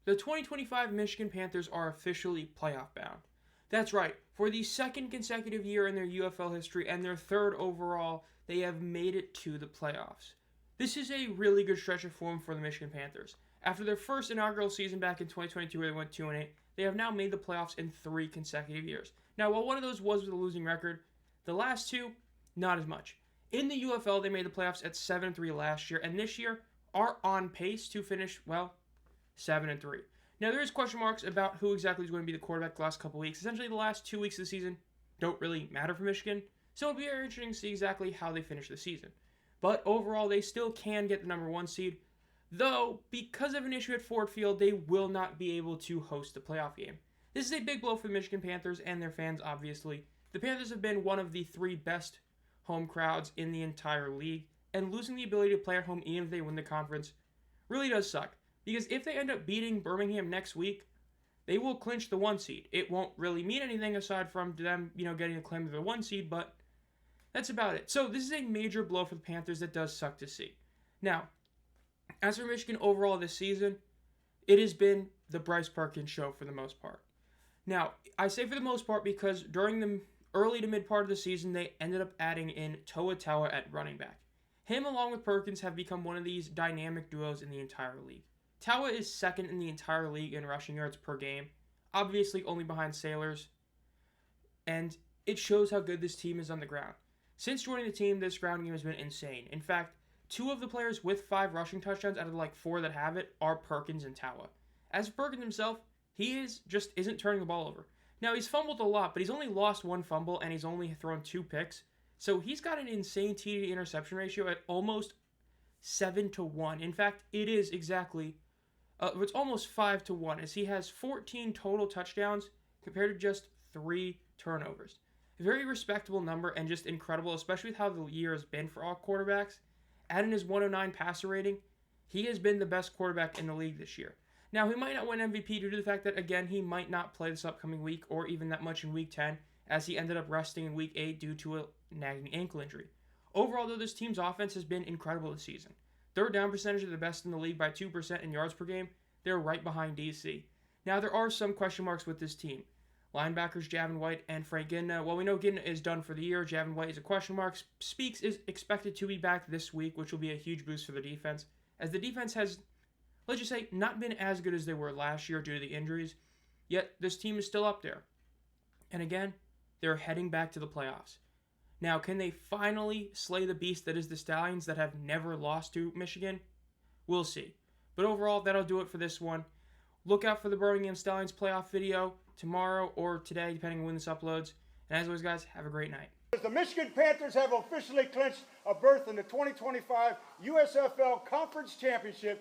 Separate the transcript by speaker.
Speaker 1: The 2025 Michigan Panthers are officially playoff bound. That's right, for the second consecutive year in their UFL history and their third overall, they have made it to the playoffs. This is a really good stretch of form for the Michigan Panthers. After their first inaugural season back in 2022 where they went 2-8, they have now made the playoffs in 3 consecutive years. Now, while one of those was with a losing record, the last 2, not as much. In the UFL, they made the playoffs at 7-3 last year, and this year are on pace to finish, 7-3. Now, there is question marks about who exactly is going to be the quarterback the last couple weeks. Essentially, the last 2 weeks of the season don't really matter for Michigan, so it'll be very interesting to see exactly how they finish the season. But overall, they still can get the number 1 seed, though, because of an issue at Ford Field, they will not be able to host the playoff game. This is a big blow for the Michigan Panthers and their fans, obviously. The Panthers have been one of the 3 best home crowds in the entire league, and losing the ability to play at home even if they win the conference really does suck. Because if they end up beating Birmingham next week, they will clinch the 1 seed. It won't really mean anything aside from them, getting a claim to the 1 seed, but that's about it. So this is a major blow for the Panthers that does suck to see. Now, as for Michigan overall this season, it has been the Bryce Perkins show for the most part. Now, I say for the most part because during the early to mid part of the season, they ended up adding in Toa Taua at running back. Him along with Perkins have become one of these dynamic duos in the entire league. Taua is second in the entire league in rushing yards per game, obviously only behind Sailors, and it shows how good this team is on the ground. Since joining the team, this ground game has been insane. In fact, 2 of the players with 5 rushing touchdowns out of the 4 that have it are Perkins and Taua. As for Perkins himself, he isn't turning the ball over. Now, he's fumbled a lot, but he's only lost 1 fumble and he's only thrown 2 picks. So he's got an insane TD to interception ratio at almost 7-1. In fact, it is exactly it's almost 5-1, as he has 14 total touchdowns compared to just 3 turnovers. A very respectable number and just incredible, especially with how the year has been for all quarterbacks. Adding his 109 passer rating, he has been the best quarterback in the league this year. Now, he might not win MVP due to the fact that, again, he might not play this upcoming week or even that much in Week 10, as he ended up resting in Week 8 due to a nagging ankle injury. Overall, though, this team's offense has been incredible this season. Third down percentage are the best in the league by 2% in yards per game. They're right behind DC. Now, there are some question marks with this team. Linebackers Javin White and Frank Gidna. While we know Gidna is done for the year, Javin White is a question mark. Speaks is expected to be back this week, which will be a huge boost for the defense, as the defense has, let's just say, not been as good as they were last year due to the injuries, yet this team is still up there. And again, they're heading back to the playoffs. Now, can they finally slay the beast that is the Stallions that have never lost to Michigan? We'll see. But overall, that'll do it for this one. Look out for the Birmingham Stallions playoff video tomorrow or today, depending on when this uploads. And as always, guys, have a great night.
Speaker 2: The Michigan Panthers have officially clinched a berth in the 2025 USFL Conference Championship